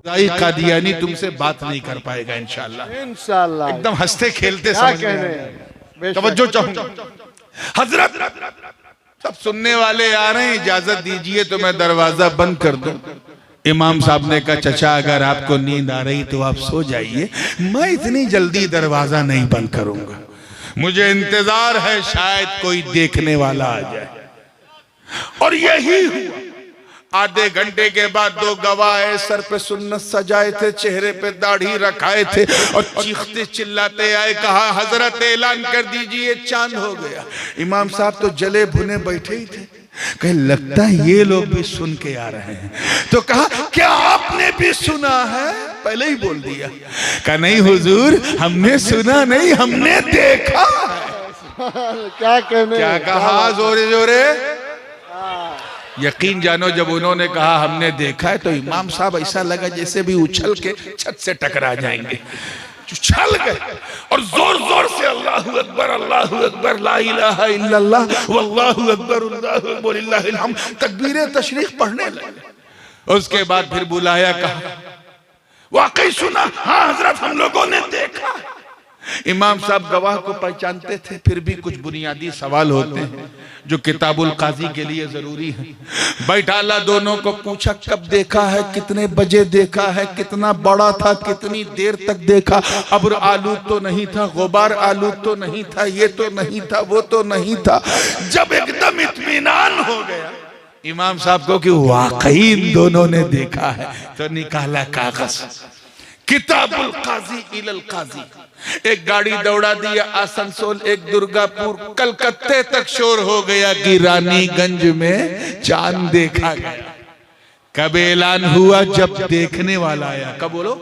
कादियानी तुमसे बात नहीं कर पाएगा इंशाअल्लाह। एकदम हंसते खेलते समझ तवज्जो चाहूंगा। हजरत सब सुनने वाले आ रहे हैं, इजाजत दीजिए तो मैं दरवाजा बंद कर दूं। इमाम साहब ने कहा चचा अगर आपको नींद आ रही तो आप सो जाइए, मैं इतनी जल्दी दरवाजा नहीं बंद करूंगा, मुझे इंतजार है शायद कोई देखने वाला आ जाए। और यही हुआ। आधे घंटे के बाद दो गवाह सर पे सुन्नत सजाए थे, चेहरे पे दाढ़ी रखाए थे और चीखते चिल्लाते आए, कहा हजरत ऐलान कर दीजिए चांद हो गया। इमाम साहब तो जले भुने बैठे ही थे, कहे लगता है ये लोग भी सुन के आ रहे हैं। तो कहा क्या आपने भी सुना है? पहले ही बोल दिया। कहा नहीं हुजूर हमने सुना नहीं, हमने देखा। क्या कहने, क्या कहा जोरे जोरे? यकीन जानो जब उन्होंने कहा हमने देखा है तो इमाम साहब ऐसा लगा जैसे भी उछल के छत से टकरा जाएंगे। उछल गए और जोर जोर से अल्लाहु अकबर ला इलाहा इल्लल्लाह वल्लाहु अकबर वलिल्लाहिल हम्द तकबीरे तशरीफ पढ़ने लगे। उसके बाद फिर बुलाया, कहा वाकई सुना? हाँ हजरत हम लोगों ने देखा। इमाम साहब गवाह को पहचानते थे, फिर भी कुछ बुनियादी सवाल होते हैं जो किताबुल काजी के लिए जरूरी है। बैठाला दोनों को पूछा कब देखा है, कितने बजे देखा है, कितना बड़ा था, कितनी देर तक देखा, अब्र आलूद तो नहीं था, गुबार आलूद तो नहीं था, ये तो नहीं था, वो तो नहीं था। जब एकदम इत्मीनान हो गया इमाम साहब को कि वाकई इन दोनों ने देखा है, तो निकाला कागज, किताबुल काजी इलल काजी। एक गाड़ी दौड़ा दिया आसनसोल, एक दुर्गापुर, कलकत्ते तक शोर हो गया कि रानीगंज में चांद देखा गया। कब ऐलान हुआ? जब देखने वाला आया। कब बोलो?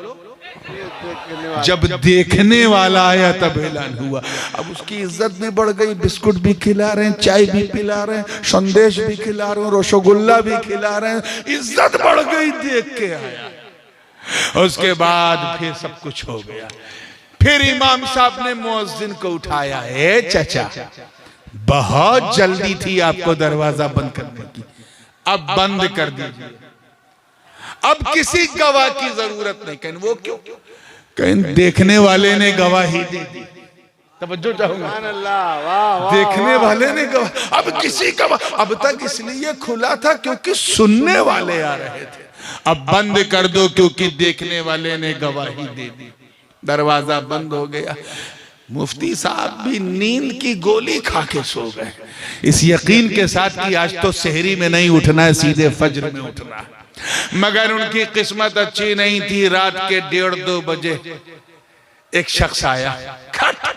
जब देखने वाला आया तब ऐलान हुआ। अब उसकी इज्जत भी बढ़ गई, बिस्कुट भी खिला रहे हैं, चाय भी पिला रहे हैं, संदेश भी खिला रहे हैं, रसगुल्ला भी खिला रहे हैं, इज्जत बढ़ गई, देख के आया। उसके बाद फिर सब कुछ हो गया। फिर इमाम साहब ने मुअज्जिन को उठाया, ए चचा बहुत जल्दी थी आपको दरवाजा बंद करने की, अब बंद कर दीजिए, अब किसी गवाह की जरूरत नहीं। कहीं वो क्यों? कहीं देखने वाले ने गवाही दे दी। तवज्जो चाहूंगा, देखने वाले ने गवाह, अब किसी गवाह, अब तक इसलिए खुला था क्योंकि सुनने वाले आ रहे थे, अब बंद कर दो क्योंकि देखने वाले ने गवाही दे दी। दरवाजा बंद हो गया। मुफ्ती साहब भी नींद की गोली खा के सो गए, इस यकीन के साथ कि आज तो सहरी में नहीं उठना है, सीधे फज्र में उठना है। मगर उनकी किस्मत अच्छी नहीं थी। रात के 1:30-2 बजे एक शख्स आया, खट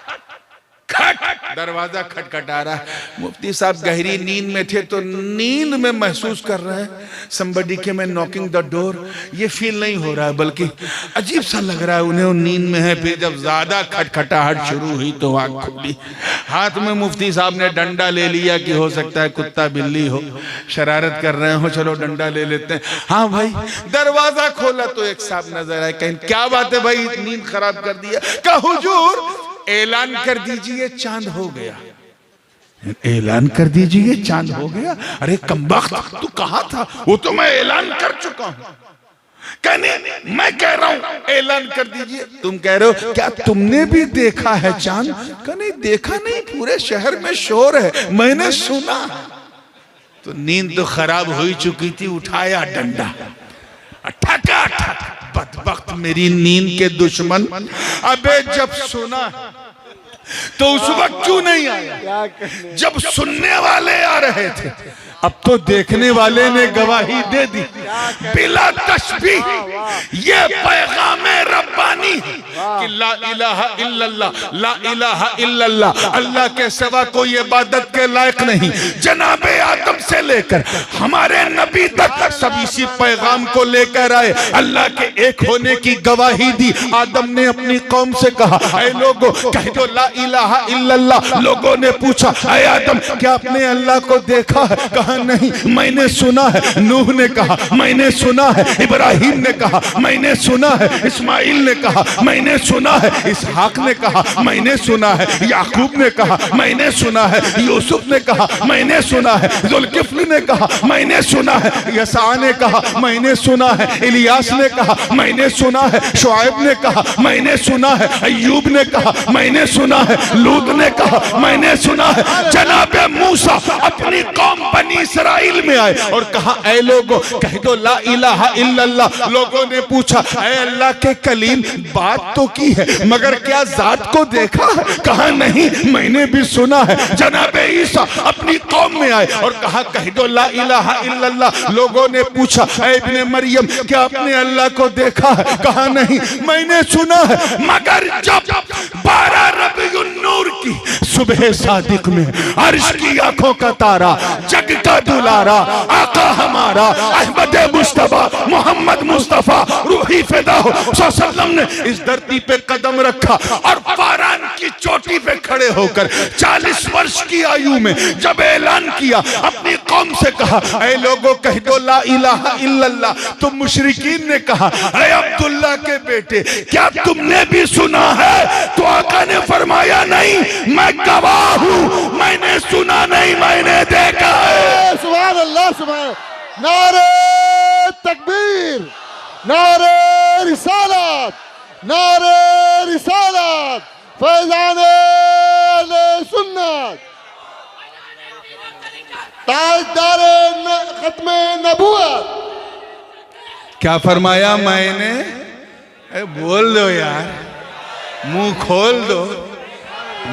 खट, दरवाजा खटखटा रहा है। मुफ्ती साहब गहरी नींद में थे तो नींद में महसूस कर रहे हैं somebody came and knocking the door। ये फील नहीं हो रहा है बल्कि अजीब सा लग रहा है उन्हें, नींद में है। फिर जब ज्यादा खटखटाहट शुरू हुई तो आंख खुली। हाथ में मुफ्ती साहब ने डंडा ले लिया कि हो सकता है कुत्ता बिल्ली हो, शरारत कर रहे हो, चलो डंडा ले लेते हैं। हाँ भाई, दरवाजा खोला तो एक साहब नजर आए। कहीं क्या बात है भाई, नींद खराब कर दिया? कहा हुजूर ऐलान कर दीजिए चांद हो गया। ऐलान कर दीजिए चांद हो गया? अरे कमबख्त तू कहाँ था? वो तो मैं ऐलान कर चुका हूँ। कहने मैं कह रहा हूँ ऐलान कर दीजिए। तुम कह रहे हो क्या तुमने भी देखा है चांद? कहने देखा नहीं, पूरे शहर में शोर है, मैंने सुना। तो नींद तो खराब हो चुकी थी, उठाया डंडा, ठका ठक। बदबख्त मेरी नींद के दुश्मन, अबे जब सुना तो उस वक्त क्यों नहीं आया जब सुनने वाले आ रहे थे? अब तो देखने वाले ने गवाही दे दी। बिला तशबीह ये पैगाम रब्बानी कि ला इलाहा इल्लल्लाह, ला इलाहा इल्लल्लाह, अल्लाह के सिवा कोई इबादत के लायक नहीं। जनाबे आदम से लेकर हमारे नबी तक सब इसी पैगाम को लेकर आए, अल्लाह के एक होने की गवाही दी। आदम ने अपनी कौम से कहा, ऐ लोगों कह दो ला इलाहा इल्लल्लाह। लोगों ने पूछा, ऐ आदम क्या आपने अल्लाह को देखा है? कहा नहीं, मैंने सुना है। नूह ने कहा मैंने सुना है। इब्राहिम ने कहा मैंने सुना है। इस्माइल इस्माइल ने कहा मैंने सुना है, इसहाक ने कहा मैंने सुना है, याकूब ने कहा मैंने सुना है, यूसुफ ने कहा मैंने सुना है, जुल्किफ्ल ने कहा मैंने सुना है, यसा ने कहा मैंने सुना है, इलियास ने कहा मैंने सुना है, शुआइब ने कहा मैंने सुना है, अय्यूब ने कहा मैंने सुना है, लूत ने कहा मैंने सुना है। जनाब मूसा अपनी कौम बनी इसराइल में आए और कहा ऐ लोगों कह दो ला इलाहा इल्लल्लाह। लोगों ने पूछा ऐ अल्लाह के कलीम बात तो की है मगर क्या जात को देखा है? कहा नहीं मैंने भी सुना है। जनाब ईसा अपनी कौम में आए और कहा कह दो ला इलाहा इल्लल्लाह। लोगों ने पूछा ऐ इब्ने मरियम क्या आपने अल्लाह को देखा है? कहा नहीं मैंने सुना है। मगर जब 12 रबीउन नूर की सुबह सादिक में अर्श की आंखों का तारा जग का दुलारा आका हमारा अहमद मुस्तफा मोहम्मद मुस्तफा रूही फिदा हो सल्लम ने इस धरती पे कदम रखा और फारान की चोटी पे खड़े होकर 40 वर्ष की आयु में जब ऐलान किया अपनी कौम से कहा ऐ लोगों कह दो ला इलाहा इल्लल्लाह। तो मुशरिकीन ने कहा ऐ अब्दुल्ला के बेटे क्या तुमने भी सुना है? तो आका ने फरमाया नहीं मैं गवाह हूँ, मैंने सुना नहीं मैंने देखा है। सुभान अल्लाह सुभान। नारे तकबीर, नारे रिसालत, नारे रिसालत, फैज़ाने सुन्नत, ताजदारे खत्मे नबूवत। क्या फरमाया मैंने? बोल दो यार, मुंह खोल दो।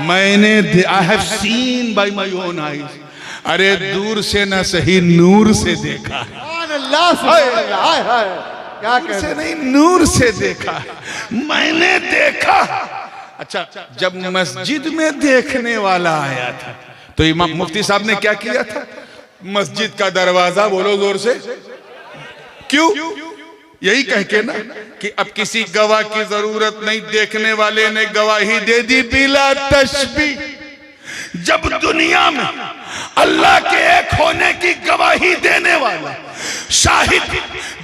मैंने I have seen by my own eyes. अरे दूर से ना सही नूर से देखा है। क्या दूर से नहीं नूर से देखा मैंने देखा। अच्छा जब मस्जिद में देखने वाला आया था तो इमाम मुफ्ती साहब ने क्या किया था? मस्जिद का दरवाजा बोलो जोर से क्यों? यही कह के ना कि अब किसी गवाह की जरूरत नहीं, देखने वाले ने गवाही दे दी बिला तशबीह। जब दुनिया में अल्लाह के एक होने की गवाही देने वाला शाहिद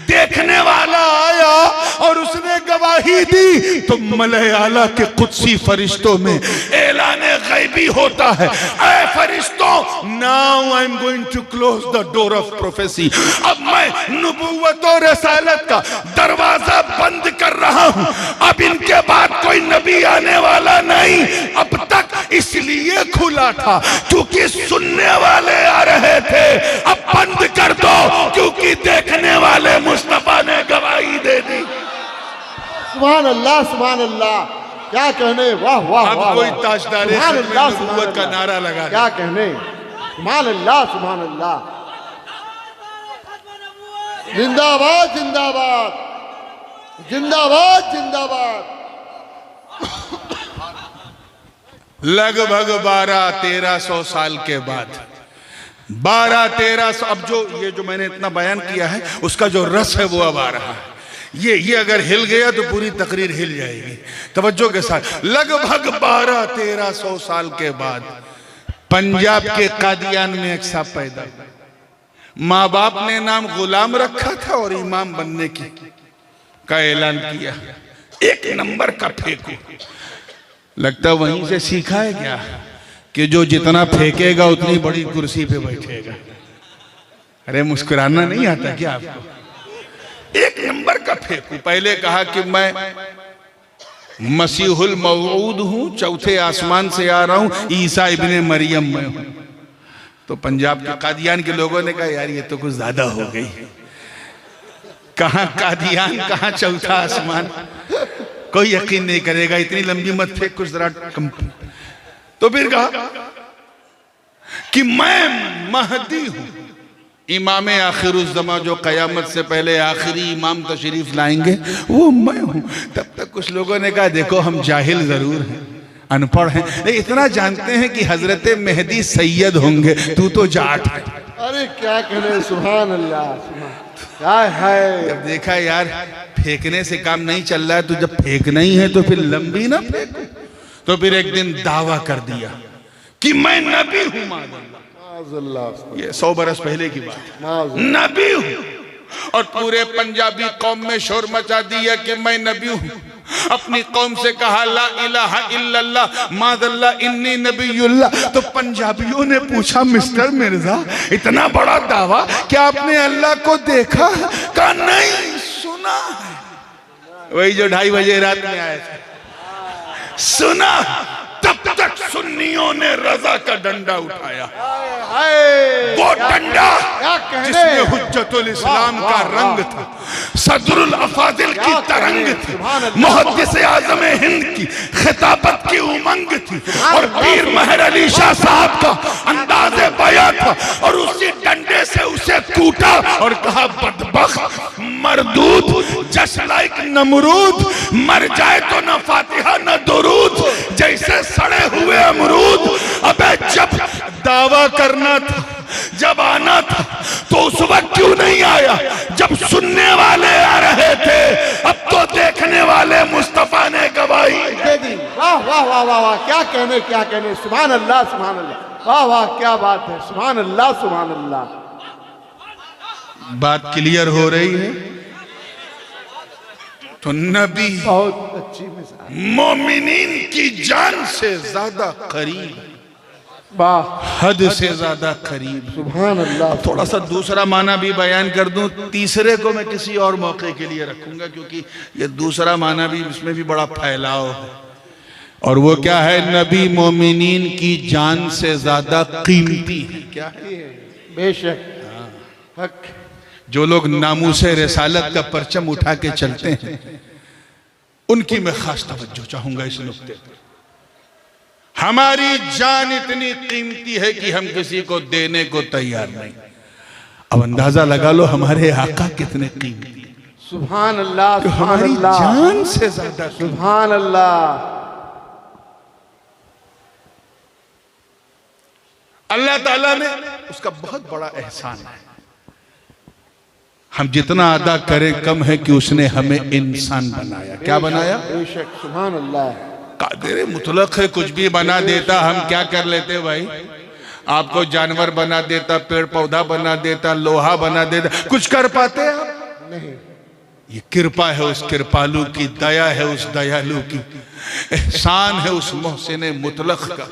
देखने वाला आया और उसने गवाही दी तो मलए आला के कुदसी फरिश्तों में ऐलान गैबी होता है ऐ फरिश्तों now I am going to close the door of prophecy. अब मैं नबूवत और रसालत का दरवाजा बंद कर रहा हूं। अब इनके बाद कोई नबी आने वाला नहीं। अब तक इसलिए खुला था क्योंकि सुनने वाले आ रहे थे। अब बंद कर दो क्योंकि देखने वाले मुस्तफा ने गवाही दे दी। सुभान अल्लाह सुभान अल्लाह। क्या कहने, वाह वाह। अब वाह, कोई वाह। ताजदारे सुभान अल्लाह, सुभान नबूवत का अल्लाह। नारा लगा क्या कहने, सुभान अल्लाह सुभान अल्लाह। जिंदाबाद जिंदाबाद जिंदाबाद जिंदाबाद। लगभग 1200-1300 साल के बाद 1200-1300 अब जो मैंने इतना बयान किया है उसका जो रस है वो अब आ रहा है। ये अगर हिल गया तो पूरी तकरीर हिल जाएगी। तवज्जो के साथ लगभग 1200-1300 साल के बाद पंजाब के कादियान में एक साहब पैदा हुआ। माँ बाप ने नाम गुलाम रखा था और इमाम बनने का ऐलान किया। एक नंबर का फेंकू। लगता वहीं से सीखा है क्या कि जो जितना फेंकेगा उतनी बड़ी कुर्सी पे बैठेगा। अरे मुस्कुराना नहीं आता क्या आपको? एक नंबर का फेंकू। पहले कहा कि मैं मसीहुल मौऊद हूं, चौथे आसमान से आ रहा हूं, ईसा इब्ने मरियम मैं हूं। तो पंजाब के कादियान के लोगों ने कहा यार ये तो कुछ ज्यादा हो गई। कहां कादियान कहां चौथा आसमान, कोई यकीन नहीं करेगा। इतनी लंबी मत फेंक, कुछ जरा कम। तो फिर कहा कि मैं महदी हूं, इमाम आखिरुज़्ज़मा जो कयामत से पहले आखिरी इमाम तशरीफ लाएंगे वो मैं हूं। तब तक कुछ लोगों ने कहा देखो हम जाहिल जरूर हैं, अनपढ़ हैं, लेकिन इतना जानते हैं कि हजरत मेहदी सैयद होंगे, तू तो जाट है। अरे क्या कहने, सुभान अल्लाह क्या है। जब देखा यार फेंकने से काम नहीं चल रहा है तो जब फेंकना ही है तो फिर लंबी ना फेंको। तो फिर एक दिन दावा कर दिया कि मैं नबी हूं। ये 100 बरस पहले की बात। नबी हूं और पूरे पंजाबी कौम में शोर मचा दिया कि मैं नबी हूं। अपनी कौम से कहा ला इलाहा इल्लल्लाह मादल्ला इन्नी नबीयुल्लाह। तो पंजाबियों ने पूछा मिस्टर मिर्जा इतना बड़ा दावा, क्या आपने अल्लाह को देखा? कहा नहीं, सुना है। वही जो 2:30 बजे रात में आए थे, सुना। तब तक सुन्नियों ने रजा का डंडा उठाया, वो डंडा जिसमें हुज्जतुल इस्लाम का रंग था, सदरुल अफादिल की तरंग थी, मुहद्दिस आज़म हिंद की खिताबत की उमंग थी, और पीर महर अली शाह साहब का अंदाज़े बयां था। और उसी डंडे से उसे कूटा और कहा बदबख्त मरदूद जस्ट लाइक नमरूद, मर जाए तो न फातिहा न दुरूद, जैसे सड़े हुए अमरूद। अबे जब दावा करना था, जब आना था, तो उस वक्त क्यों नहीं आया जब सुनने वाले आ रहे थे? अब तो देखने वाले मुस्तफा ने गवाही दे दी। वाह वाह वाह वाह वाह, क्या कहने क्या कहने, सुभान अल्लाह सुभान अल्लाह, वाह वाह क्या बात है, सुभान अल्लाह सुभान अल्लाह। बात क्लियर हो रही है? तो नबी बहुत अच्छी मिसाल, मोमिनीन की जान से ज्यादा करीब, वाह, हद से ज्यादा करीब। सुभान अल्लाह। थोड़ा सा दूसरा माना भी बयान कर दूं, तीसरे को मैं किसी और मौके के लिए रखूंगा, क्योंकि ये दूसरा माना भी, इसमें भी बड़ा फैलाव है। और वो क्या है? नबी मोमिनीन की जान से ज्यादा कीमती है। क्या है? बेशक हक। जो लोग नामूसे रिसालत का परचम उठा के चलते हैं, उनकी मैं खास तवज्जो चाहूंगा इस नुक्ते पर। हमारी जान इतनी कीमती है कि हम किसी को देने को तैयार नहीं। अब अंदाजा लगा लो हमारे आका कितने कीमती हैं। सुभान अल्लाह तो सुभान हमारी अल्लाह, जान से ज्यादा सुभान अल्लाह। अल्लाह ताला ने उसका बहुत बड़ा एहसान है। हम जितना अदा करें कम है कि उसने हमें इंसान बनाया। क्या बनाया? बेशक सुभान अल्लाह। कादिर मुतलक है, कुछ भी बना देता। हम क्या कर लेते भाई? आपको जानवर बना देता, पेड़ पौधा बना देता, लोहा बना देता, कुछ कर पाते आप? नहीं। ये कृपा है उस कृपालु की, दया है उस दयालु की, एहसान है उस मोहसिन मुतलक का,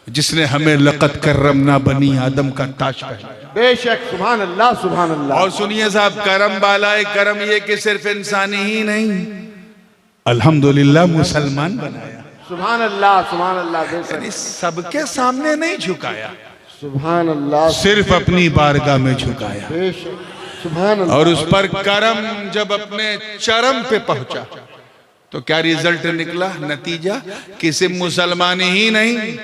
जिसने हमें लक़द करमना बनी आदम का ताज पहनाया। बेशक सुभान अल्लाह सुभान अल्लाह। और सुनिए साहब, करम बालाए करम ये कि सिर्फ इंसानी ही नहीं, अल्हम्दुलिल्लाह मुसलमान बनाया। सुभान अल्लाह सुभान अल्लाह। बेशक यानी सबके सामने नहीं झुकाया, सुभान अल्लाह, सिर्फ अपनी बारगाह में झुकाया। बेशक सुभान अल्लाह। और उस पर करम जब अपने चरम पे पहुंचा तो क्या रिजल्ट निकला? नतीजा कि सिर्फ मुसलमान ही नहीं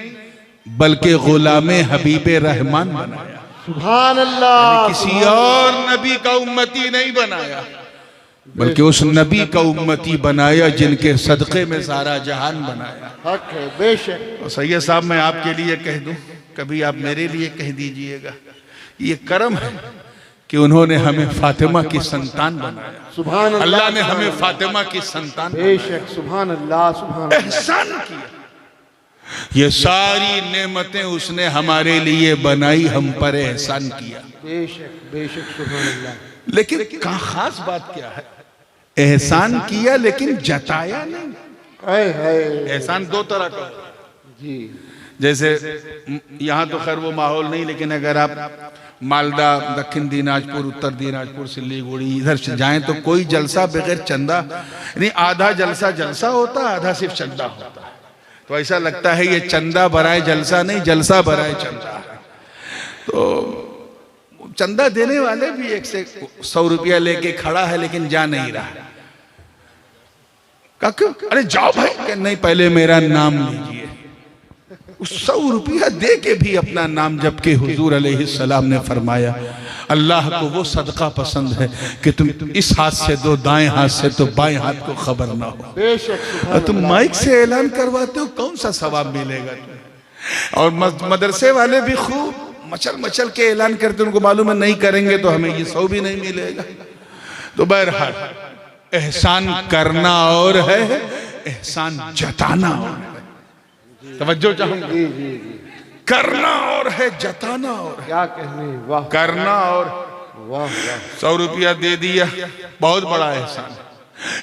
बल्कि गुलामे हबीबे रहमान बनाया। सुभान अल्लाह। किसी और नबी का उम्मती नहीं बनाया, बल्कि उस नबी का उम्मती बनाया जिनके सदक़े में सारा जहान बनाया। हक है। बेशक। और सैयद साहब, मैं आपके लिए कह दूं, कभी आप मेरे लिए कह दीजिएगा, ये करम है कि उन्होंने हमें फातिमा की संतान बनाया। सुभान अल्लाह ने हमें फातिमा की संतान बेशक सुभान अल्लाह सुभान अल्लाह। एहसान किया। ये सारी नेमतें उसने हमारे लिए बनाई, हम पर एहसान किया। बेशक बेशक सुभान अल्लाह। लेकिन खास बात क्या है? एहसान किया लेकिन जताया नहीं। हाय हाय। एहसान दो तरह का जी। जैसे यहाँ तो खैर वो माहौल नहीं, लेकिन अगर आप मालदा, दक्षिण दिनाजपुर, उत्तर दिनाजपुर, सिल्लीगुड़ी इधर से जाएं तो कोई जलसा बगैर चंदा, यानी आधा जलसा जलसा होता, आधा सिर्फ चंदा होता है। तो ऐसा लगता है ये चंदा भराए जलसा नहीं, जलसा भराए चंदा है। तो चंदा देने वाले भी 1 से 100 रुपया लेके खड़ा है, लेकिन जा नहीं रहा। क्यों? अरे जाओ भाई। कि नहीं, पहले मेरा नाम लीजिए। 100 रुपया दे के भी अपना नाम, जबकि हुजूर अलैहिस्सलाम ने फरमाया अल्लाह को वो सदका पसंद है कि तुम इस हाथ से दो, दाएं हाथ से तो बाएं हाथ को खबर ना हो। बेशक। तुम माइक से ऐलान करवाते हो, कौन सा सवाब मिलेगा तुम्हें? और मदरसे वाले भी खूब मचल मचल के ऐलान करते, उनको मालूम है नहीं करेंगे तो हमें ये 100 भी नहीं मिलेगा। तो बहरहाल एहसान करना और है, एहसान जताना और है। तवज्जो चाहूंगा। जी जी जी। करना और है, जताना और है। क्या कहने, वाह। करना और वाह वाह। 100 रुपया दे दिया, बहुत बड़ा एहसान।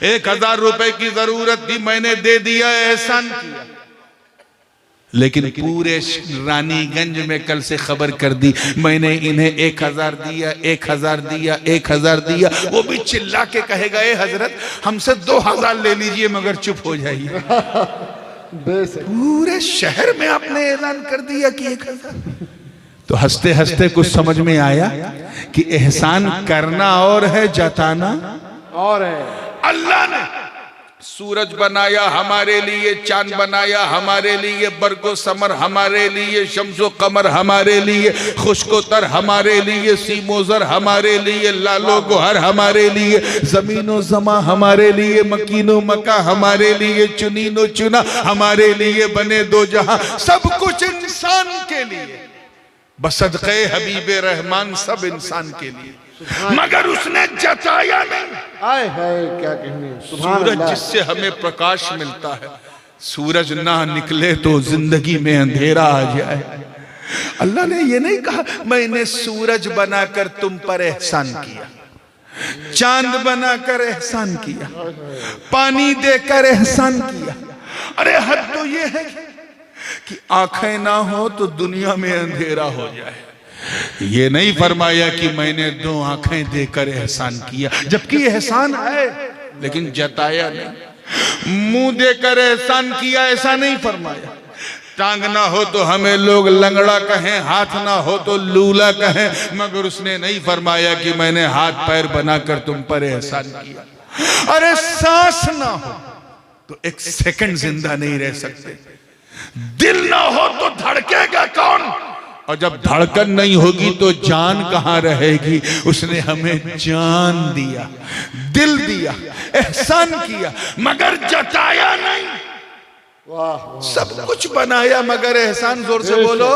1000 रुपए की जरूरत थी, मैंने दे दिया, एहसान किया। लेकिन पूरे रानीगंज में कल से खबर कर दी, मैंने इन्हें 1000 दिया, 1000 दिया, 1000 दिया। वो भी चिल्ला के कहेगा, ए हजरत हमसे 2000 ले लीजिए मगर चुप हो जाइए। पूरे शहर में आपने ऐलान कर दिया कि 1000। तो हंसते हंसते कुछ समझ में आया कि एहसान करना और है, जताना और है। अल्लाह ने सूरज बनाया हमारे लिए, चांद बनाया हमारे लिए, बरगो समर हमारे लिए, शम्सो कमर हमारे लिए, खुशकोतर हमारे लिए, सीमोजर हमारे लिए, लालो गोहर हमारे लिए, जमीनो जमा हमारे लिए, मकीनो मका हमारे लिए, चुनीनो चुना हमारे लिए, बने दो जहां सब कुछ इंसान के लिए, बसदक़े हबीबे रहमान सब इंसान के लिए। मगर उसने जताया नहीं। आए हाय क्या कहने। सूरज जिससे हमें प्रकाश मिलता है, सूरज ना निकले तो जिंदगी में अंधेरा आ जाए। अल्लाह ने ये नहीं कहा मैंने सूरज बनाकर तुम पर एहसान किया, चांद बनाकर एहसान किया, पानी देकर एहसान किया। अरे हद तो ये है कि आंखें ना हो तो दुनिया में अंधेरा हो जाए। ये नहीं फरमाया कि मैंने 2 आंखें देकर एहसान किया, जबकि एहसान है लेकिन जताया नहीं। मुंह देकर एहसान किया, ऐसा नहीं फरमाया। टांग ना हो तो हमें लोग लंगड़ा कहें, हाथ ना हो तो लूला कहें, मगर उसने नहीं फरमाया कि मैंने हाथ पैर बनाकर तुम पर एहसान किया। अरे सांस ना हो तो 1 सेकंड जिंदा नहीं रह सकते, दिल ना हो तो धड़केगा कौन, और जब धड़कन नहीं होगी तो जान कहां रहेगी। उसने हमें जान दिया, दिल दिया, एहसान किया, मगर जताया नहीं। वाह, सब कुछ बनाया मगर एहसान, जोर से बोलो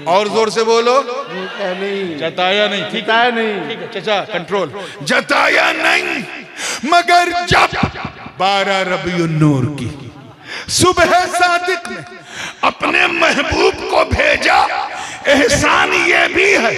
और जोर से बोलो, नहीं जताया नहीं। ठीक जताया नहीं। ठीक है चाचा, कंट्रोल। जताया नहीं, मगर जब 12 रबीउन नूर की सुबह सादिक में अपने महबूब को भेजा, एहसान ये भी है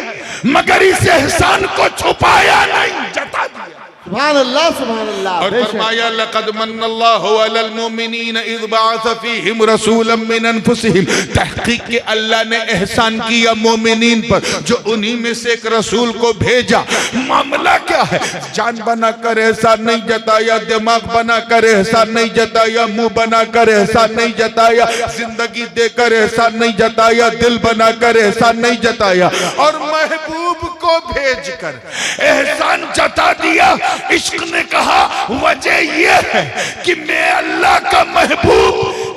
मगर इस एहसान को छुपाया नहीं, जता दिया। सुभान अल्लाह, सुभान अल्लाह। और फरमाया लक़द मन्नल्लाहु अलल मुमिनीन इज़ बअस फ़ीहिम रसूलन मिन अनफुसिहिम। तहक़ीक़ के अल्लाह ने एहसान किया मोमिनीन पर, जो उन्हीं में से एक रसूल को भेजा। मामला क्या है? जान बनाकर एहसान नहीं जताया, दिमाग बनाकर एहसान नहीं जताया, मुंह बनाकर एहसान नहीं जताया, जिंदगी देकर एहसान नहीं जताया, दिल बनाकर एहसान नहीं जताया, और महबूब को भेजकर एहसान जता दिया। इश्क ने कहा वजह यह है कि मैं अल्लाह का महबूब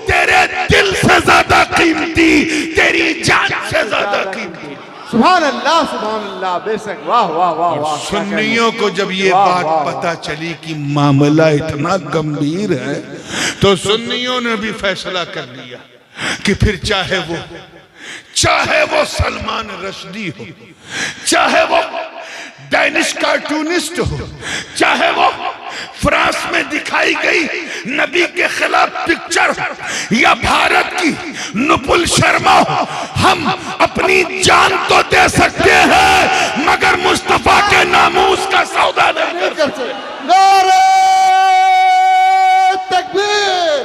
तेरे दिल से ज्यादा कीमती, तेरी जान से ज्यादा कीमती। सुभान अल्लाह, सुभान अल्लाह। बेशक, वाह वाह वाह वाह। सुन्नियों को जब ये बात पता चली कि मामला इतना गंभीर है, तो सुन्नियों ने भी फैसला कर लिया कि फिर चाहे वो सलमान रश्दी हो, चाहे वो डेनिश कार्टूनिस्ट हो, चाहे वो फ्रांस में दिखाई गई नबी के खिलाफ पिक्चर या भारत की नुपुल शर्मा हो, हम अपनी जान तो दे सकते हैं मगर मुस्तफा के नामूस का सौदा नहीं कर सकते। नारे तकबीर,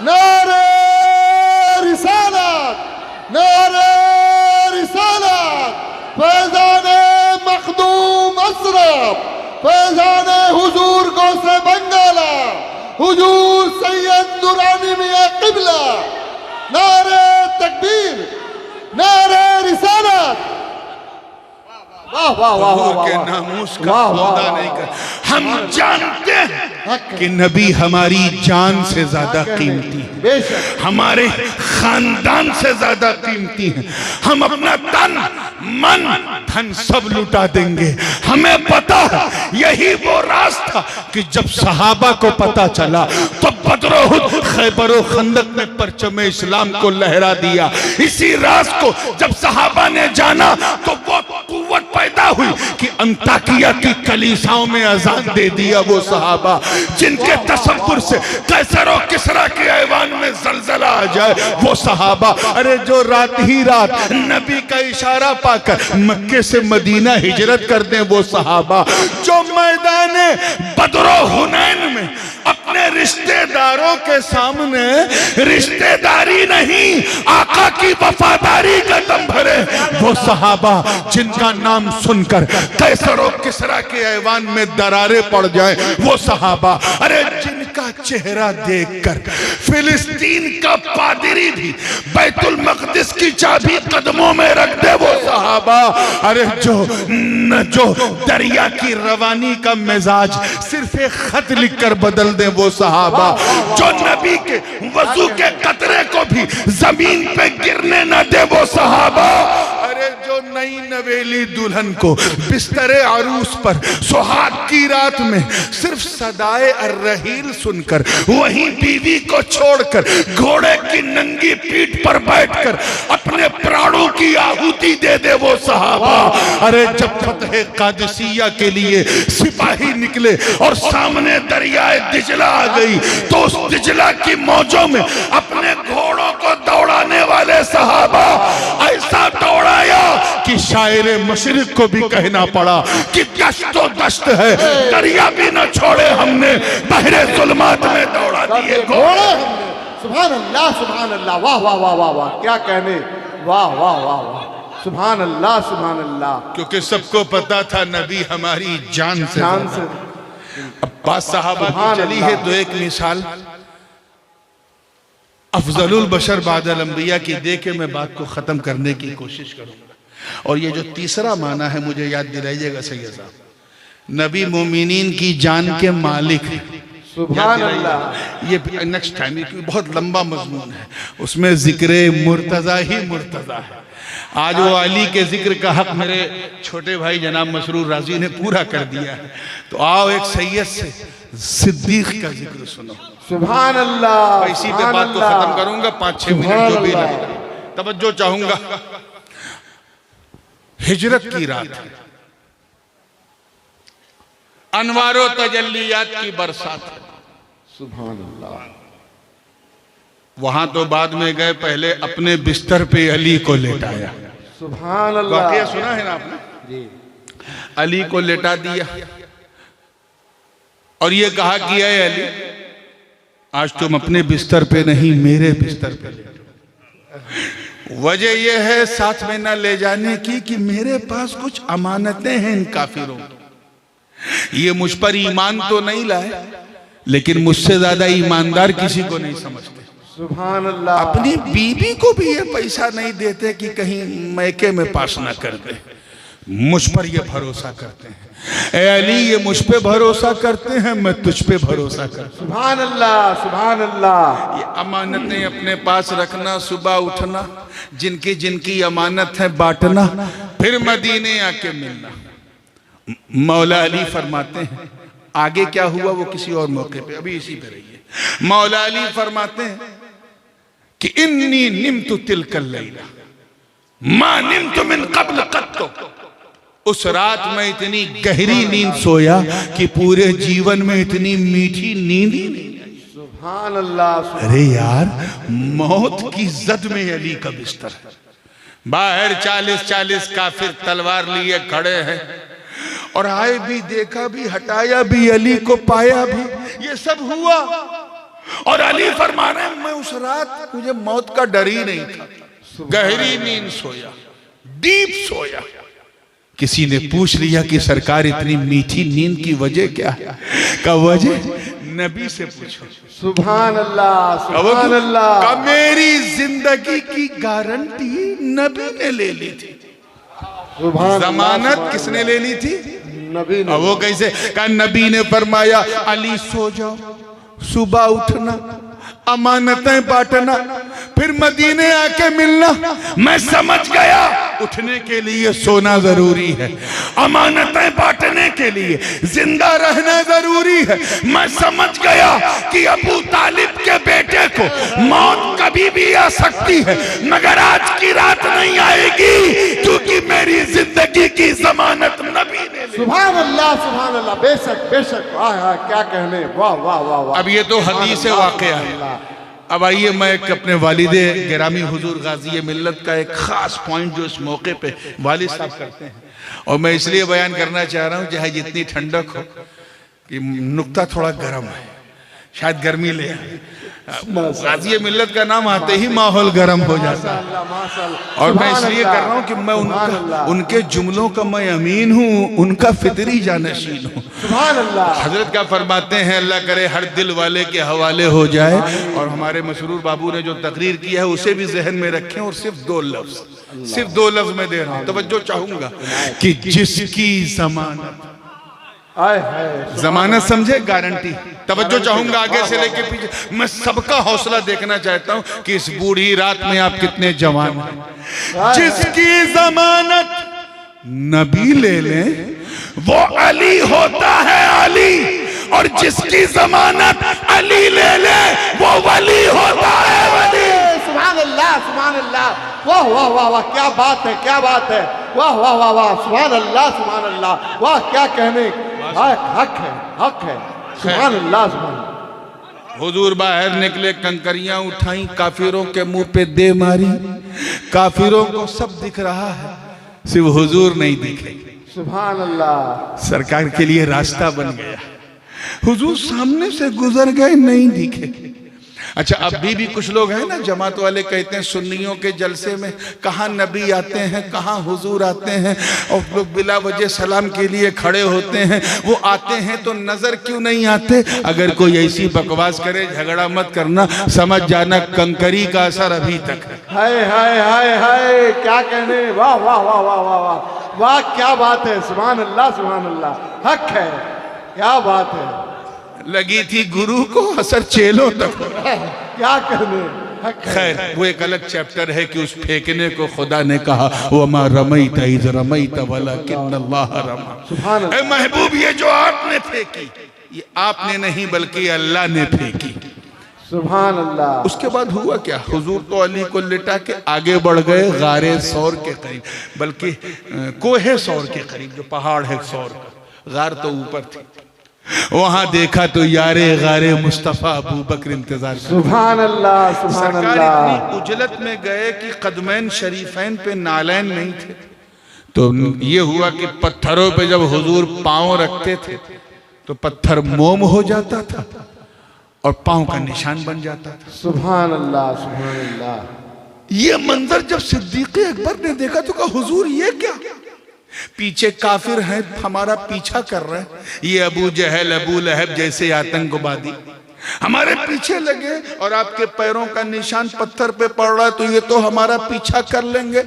नारे रिसालत, नारे रिसालत। फैजाने मखदूम अशरफ, फैजाने हुजूर गौसे बंगाला, हुजूर सैयद दुरानी मियां किबला। नारे तकबीर, नारे रिसालत। वाह वाह वाह वाह। के नामूस का सौदा नहीं कर। हम जानते हैं कि नबी हमारी जान से ज्यादा कीमती है, हमारे खानदान से ज्यादा कीमती है। हम अपना तन मन धन सब लुटा देंगे। हमें पता है यही वो राज था कि जब सहाबा को पता चला तो बदर उहुद खैबर और खंदक में परचम इस्लाम को लहरा दिया। इसी राज को जब सहाबा ने जाना तो वो कुव्वत पैदा हुई कि अंताकिया की कलीसाओं में अजान दे दिया वो सहाबा जिनके तसव्वुर से कैसर और किसरा के ऐवान में जलजला आ जाए वो सहाबा। अरे जो रात ही रात नबी का इशारा पाकर मक्के से मदीना हिजरत कर दें वो सहाबा। जो मैदान बदर हुनैन में अपने रिश्तेदारों के सामने रिश्तेदारी नहीं आका की वफादारी का दम भरे वो सहाबा जिनका नाम सुनकर कैसर और किसरा के ऐवान में दरारें पड़ जाए वो सहाबा। अरे जिनका चेहरा देखकर फिलिस्तीन का पादरी भी बैतुल मक़दिस की चाबी कदमों में रख दे वो सहाबा। अरे जो दरिया की रवानी का मिजाज सिर्फ एक खत लिखकर बदल दे वो सहाबा। जो नबी के वजू के कतरे को भी जमीन पे गिरने न दे वो सहाबा। अरे जो नई नवेली दुल्हन को बिस्तरे अरूस पर सुहाग की रात में सिर्फ सदाए अर्रहील सुनकर वहीं बीवी को छोड़कर घोड़े की नंगी पीठ पर बैठकर अपने प्राणों की आहुति दे दे वो सहाबा। अरे जब फतह कादिसिया के लिए सिपाही निकले और सामने दरियाए दिजला आ गई तो उस दिजला की मौजों में अपने घोड़ों को दौड़ाने वाले सहाबा ऐसा दौड़ाया कि शायर मशरिक को भी कहना पड़ा कि दश्तो दश्त है दरिया भी न छोड़े हमने बहरे जुल्मात में दौड़ा दिए घोड़े। सुभान अल्लाह सुभान अल्लाह। वाह वाह वाह वाह वाह क्या कहने। वाह वाह वाह वाह सुभान अल्लाह सुभान अल्लाह। क्योंकि सबको पता था नबी हमारी जान से अब्बास साहब चली है तो एक मिसाल अफजलुल बशर बादल अंबिया की दे के मैं बात को खत्म करने की कोशिश करूंगा। और ये जो तीसरा माना है मुझे याद दिलाइएगा सैयद साहब, नबी मोमिनीन की जान के मालिक। सुभान अल्लाह। ये नेक्स्ट टाइम बहुत लंबा मजमून है, उसमें जिक्र मुर्तजा ही मुर्तजा है। आज वो अली के जिक्र का हक मेरे छोटे भाई जनाब मसरूर राजी ने पूरा कर दिया है, तो आओ एक सैयद से सिद्दीक का जिक्र सुनो। सुभान अल्लाह। इसी पे बात को खत्म करूंगा, 5-6 मिनट जो भी लगे तवज्जो चाहूंगा। हिजरत की रात है, अनवारो तजल्लियात की बरसात है। सुभान अल्लाह। वहां तो बाद में गए, पहले अपने बिस्तर पे अली को लेटाया। सुभान अल्लाह। वाकया सुना है ना आपने जी। अली को लेटा दिया और ये कहा कि ऐ अली आज तुम अपने बिस्तर पे नहीं मेरे बिस्तर पे लेटो। वजह यह है साथ में ना ले जाने की कि मेरे पास कुछ अमानतें हैं इन काफिरों। ये मुझ पर ईमान तो नहीं लाए लेकिन मुझसे ज्यादा ईमानदार किसी को नहीं समझते। सुभान अल्लाह। अपनी बीबी को भी ये पैसा नहीं देते कि कहीं मैके में पास ना कर दे, मुझ पर ये भरोसा करते हैं। ए अली ये मुझ पे भरोसा करते हैं, मैं तुझ पे भरोसा करता हूं। सुभान अल्लाह सुभान अल्लाह। ये अमानतें अपने पास रखना, सुबह उठना, जिनकी जिनकी अमानत है बांटना, फिर मदीने आके मिलना। मौला अली फरमाते हैं, आगे क्या हुआ वो किसी और मौके पे, अभी इसी पे रहिए। मौला अली फरमाते हैं कि इन्नी निम्तु तिलकल लैला मा निम्तु मिन कब्ल कत्तो। उस रात में इतनी गहरी नींद सोया कि पूरे जीवन में इतनी मीठी नींद ही नहीं आई। सुभान अल्लाह। अरे यार, मौत की जद में अली का बिस्तर है, बाहर 40-40 काफिर तलवार लिए खड़े हैं, और आए भी, देखा भी, हटाया भी, अली को पाया भी, ये सब हुआ। और अली फरमा रहे हैं मैं उस रात मुझे मौत का डर ही नहीं था, गहरी नींद सोया, डीप सोया। किसी ने पूछ लिया कि सरकार इतनी मीठी नींद की वजह क्या है? का वजह नबी से पूछो। सुभान अल्लाह सुभान अल्लाह। का मेरी जिंदगी की गारंटी नबी ने ले ली थी। जमानत किसने ले ली थी? नबी ने। वो कैसे? का नबी ने फरमाया अली सो जाओ, सुबह उठना, अमानतें बांटना, फिर मदीने आके मिलना। मैं समझ गया उठने के लिए सोना जरूरी है, अमानतें बांटने के लिए जिंदा रहना जरूरी है। मैं समझ गया कि अबू तालिब के बेटे को मौत कभी भी आ सकती है, मगर आज की रात नहीं आएगी, क्योंकि मेरी जिंदगी की जमानत नबी ने सुभान अल्लाह, बेशक बेशक, वाह वाह क्या कहने, वाह वाह वाह वाह। अब ये तो हदीस से वाक़या है। अब आइए मैं एक अपने वालिदे गिरामी हुजूर गाजी मिल्लत का एक खास पॉइंट जो इस मौके पे वालिद साहब करते हैं, और मैं इसलिए बयान करना चाह रहा हूँ चाहे जितनी ठंडक हो कि नुक्ता थोड़ा गर्म है, शायद गर्मी ले आए। गाजी मिल्लत का नाम आते ही माहौल गर्म हो जाता है, और मैं इसलिए कर रहा हूँ कि मैं उनके जुमलों का मैं अमीन हूँ, उनका फितरी जानशीन हूँ। सुभान अल्लाह। हजरत क्या फरमाते हैं, अल्लाह करे हर दिल वाले के हवाले हो जाए, और हमारे मसरूर बाबू ने जो तकरीर किया है उसे भी जहन में रखें, और सिर्फ दो लफ्ज में दे रहा हूँ, तवज्जो चाहूंगा कि जिसकी जमानत, जमानत समझे, गारंटी, तवज्जो चाहूंगा आगे से लेके पीछे। मैं सबका हौसला देखना चाहता हूं कि इस बूढ़ी रात में आप कितने जवान हैं। जिसकी जमानत नबी ले ले वो अली होता है अली, और जिसकी जमानत अली ले ले वो वली होता है वली। सुभान अल्लाह, सुभान अल्लाह, वाह वाह वाह वाह, क्या बात है, क्या बात है, वाह वाह वाह वाह, सुभान अल्लाह, सुभान अल्लाह, वाह क्या कहने, हक है, हक है, सुभान अल्लाह, सुभान। हुजूर बाहर निकले, कंकरियां उठाई, काफिरों के मुंह पे दे मारी, काफिरों को सब दिख रहा है, सिर्फ हुजूर नहीं दिखे। सुभान अल्लाह। सरकार के लिए रास्ता बन गया, हुजूर सामने से गुजर गए, नहीं दिखे। अच्छा, अब भी कुछ लोग हैं ना जमात वाले, कहते हैं सुन्नियों के जलसे में कहाँ नबी आते हैं, कहाँ हुजूर आते हैं, और लोग बिला वजह सलाम के लिए खड़े होते हैं। वो आते हैं तो नजर क्यों नहीं आते? अगर कोई ऐसी बकवास करे, झगड़ा मत करना, समझ जाना कंकरी का असर अभी तक है। हाय हाय हाय हाय, क्या कहने, वाह वाह वाह वाह वाह वाह वाह, क्या बात है, सुभान अल्लाह, सुभान अल्लाह, हक है, क्या बात है। लगी थी गुरु को, असर चेलों तक, क्या कहने, खैर वो एक अलग चैप्टर है कि उस फेंकने को खुदा ने कहा वमा रमैत इज़ रमैत वलाकिन्नल्लाह रमा। ऐ महबूब, ये जो आपने फेंकी, ये आपने नहीं बल्कि अल्लाह ने फेंकी। सुभान अल्लाह। उसके बाद हुआ क्या, हुजूर तो अली को लिटा के आगे बढ़ गए गारे सौर के करीब, बल्कि कोहे सौर के करीब, जो पहाड़ है सौर का, गार तो ऊपर थी। वहां देखा तो यारे गारे मुस्तफा अबू बकर इंतजार। सुभान अल्लाह, सुभान अल्लाह। सरकार इतनी उजलत में गए कि कदमैन शरीफैन पे नालैन नहीं थे, तो ये हुआ कि पत्थरों पे जब हुजूर पांव रखते थे तो पत्थर मोम हो जाता था और पांव का निशान बन जाता था। सुभान अल्लाह, सुभान अल्लाह। ये मंजर जब सिद्दीक़ अकबर ने देखा तो कहा हुजूर ये क्या, पीछे काफिर हैं, हमारा पीछा कर रहे हैं, ये अबू जहल अबू लहब जैसे आतंकवादी हमारे पीछे लगे, और आपके पैरों का निशान पत्थर पे पड़ रहा है, तो ये तो हमारा पीछा कर लेंगे।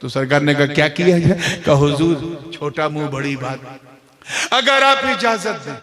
तो सरकार ने कहा क्या किया जाए? कहा हुजूर छोटा मुंह बड़ी बात, अगर आप इजाजत दें